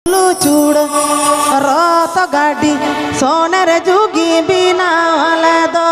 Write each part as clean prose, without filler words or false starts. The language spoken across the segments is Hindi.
चूड़ रत गाड़ी सोने रे जुगी बिना वाले दो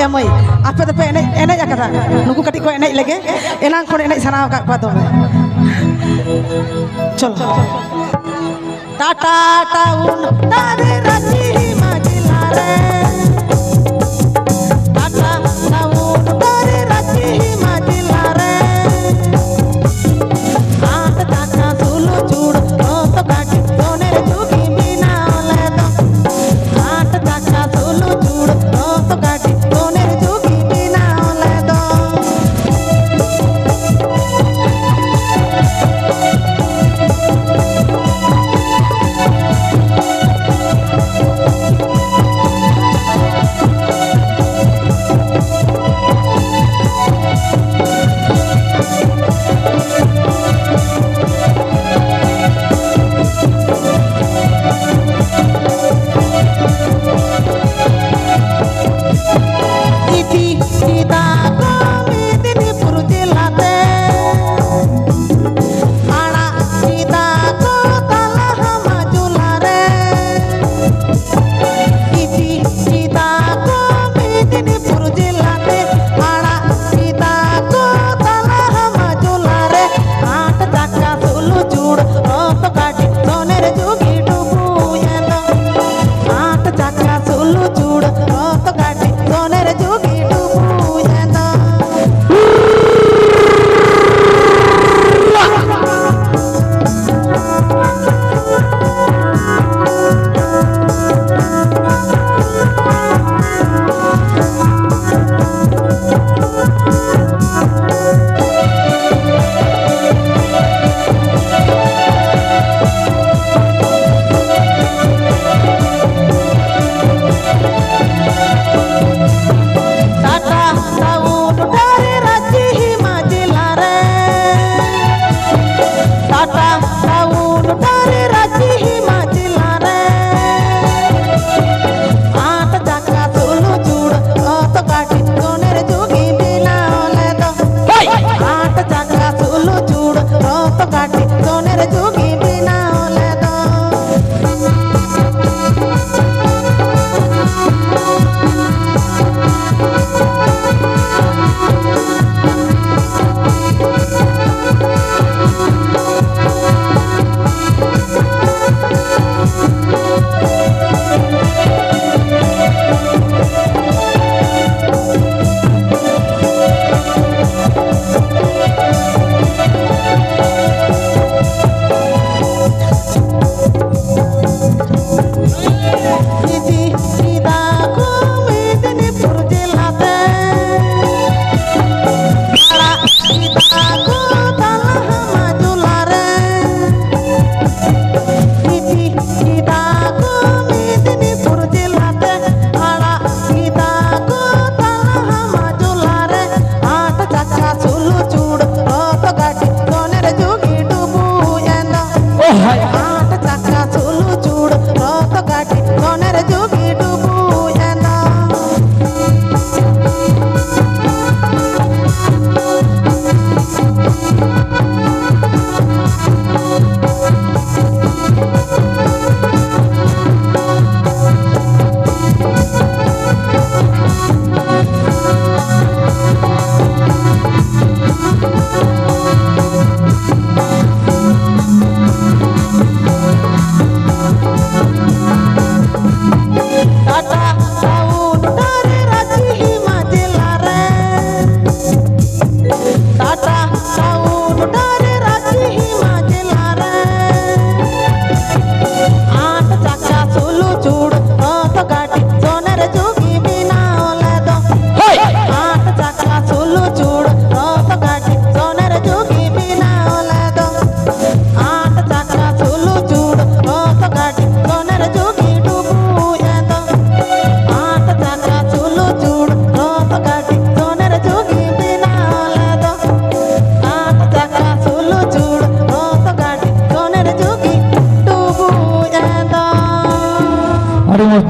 ए मई आपे तो पे एने जाकदा नुकु कटी को एने लगे एनांग कोन एने सना का पा दो चलो टाटा टाउन तारे राजी माजिला रे टाटा टाउन तारे राजी माजिला रे आठ टाका सुलु चूड़ रत गाड़ी सोने रे जुगी बिना वाले दो आठ टाका सुलु चूड़ रत गाड़ी सोने रे जुगी बिना वाले दो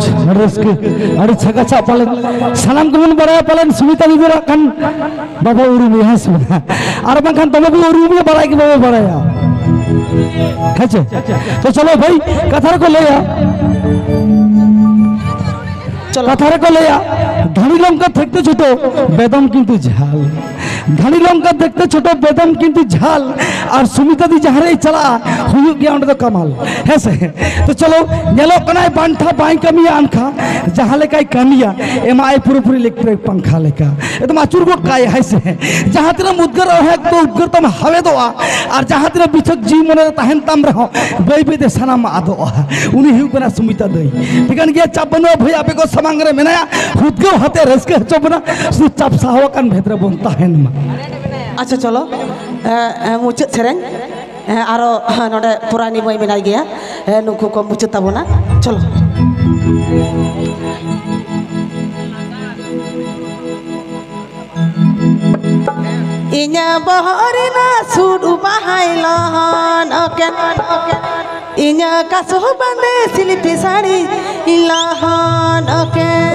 अरे छगा चा पालन सलाम कमन बड़ा पालन सुमिता दीदी रखन बाबा उरुम यहाँ सुना अरे बंखान तब भी उरुम में बड़ा की बाबा बड़ा আছে তো চলো ভাই কথার কো লইয়া চলো কথার কো লইয়া ধানি লঙ্কা দেখতে ছোট বেদম কিন্তু ঝাল ধানি লঙ্কা দেখতে ছোট বেদম কিন্তু ঝাল আর সুমিতা দি যাহারে চালা হুয়ুক গিয়া ওটা তো কামাল হ্যাঁ সে তো চলো নেলো কনায় বান্ঠা বাই কামিয়া আনখা যাহা লেকাই কামিয়া এমা আই পুরোপুরি লেকপুরে पंखा लेका एकदम आचुर गोट काय है से जहां तेरा मुदगर है तो उदगर तम हवे दोआ और जहां तेरा बिछक जी मने तहन तम रहो बई बई दे सनाम आदोआ उनी हिउ कना सुमिता दई बिगन गया चापनो भई आपे को समांगरे मेनाया उदगर हते रसके चबना सु चाप साहवा कान भेतरे बन तहन मा अच्छा चलो मुचाद सेरें आरो नोडे पुरानी मई मेनाय गया नुकु को मुचाद ताबोना चलो इnya bahorina sudu bahailan oken inya kasuh bande silipi sari ilahan oken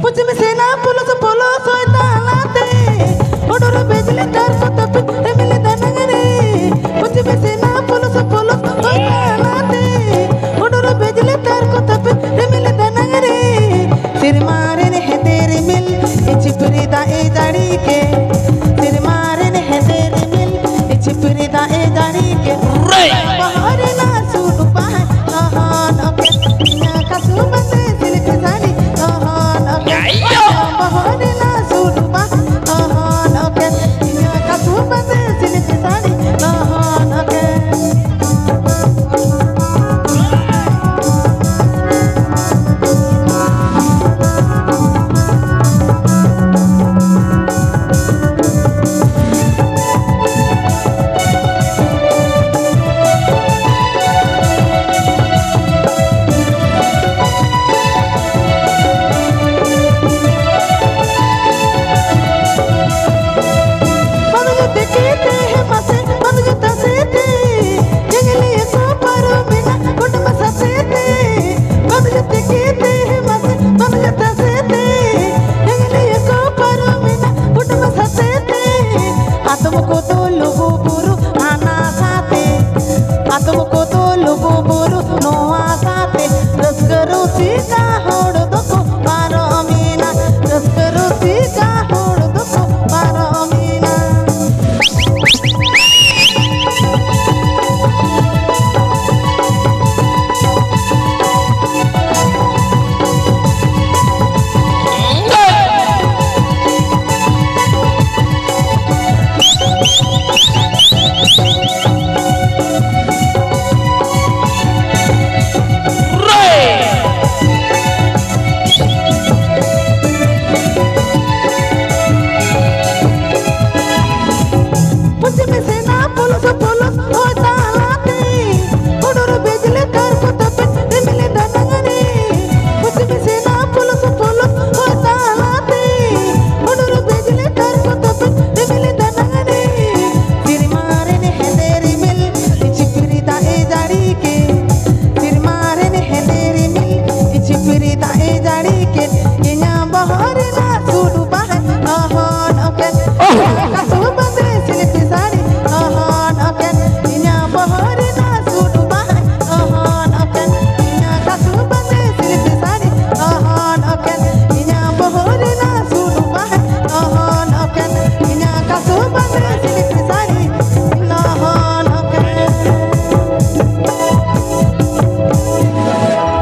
puch me sena pulos hoy talate odor bejle tar ko tap emile danangare puch me sena pulos hoy talate odor bejle tar ko tap emile danangare सिर मारे ने है तेरे मिल चिपरी दाए दाड़ी के सिर मारे ने है तेरे मिल चिपरी दाए दाड़ी के बाहर ना सूट बाहर लहान के ना कसु बंदे सिल्क साड़ी लहान के बाहर ना सूट बाहर लहान के ना कसु बंदे सिल्क साड़ी लहान के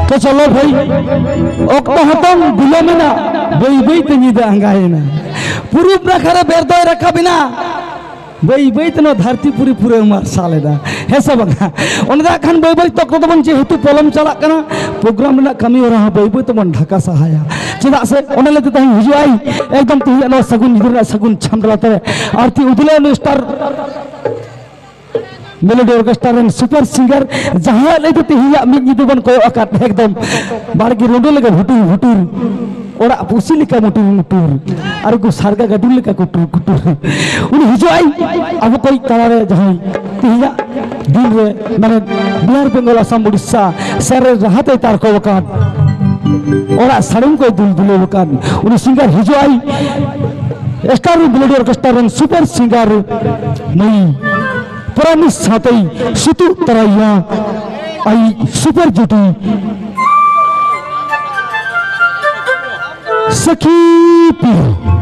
तो चलो भाई ओक्तो हतम बिलोमेना बई बई तंगी अंगायना पुरुप रखा बेरदोय रखा बिना बई बई तनो धरती पूरी पूरे उमर सालेदा हे सब ओनदा खान बई बई तक तो बन जेहेतु पलम चला कना प्रोग्राम ना कमी हो रहा बई बई तो मन ढाका सहाया चेदा से ओनले तो तही हिजुआई एकदम तही नो सगुन निदरा सगुन छमदलाते आरती उदले नो स्टार मेलोडी ऑर्केस्ट्रा रेन सुपर सिंगर जहां ले तो तही मिग निदु बन को अकात एकदम बारगी रोडो लगे हुटुर हुटुर ओरा पुसी लिका मुटुर मुटुर और को सारगा गडुल लिका कुटुर कुटुर उन हिजुआई अब कोई तारे जहां तही दिन रे माने बिहार बेंगल असम उड़ीसा सर रहते तार को वकान ओरा सड़म को दुल दुले वकान उन सिंगर हिजुआई star melody orchestra super singer नई पुरानी साथई सितु तरैया आई सुपर जुटी सखी पियो।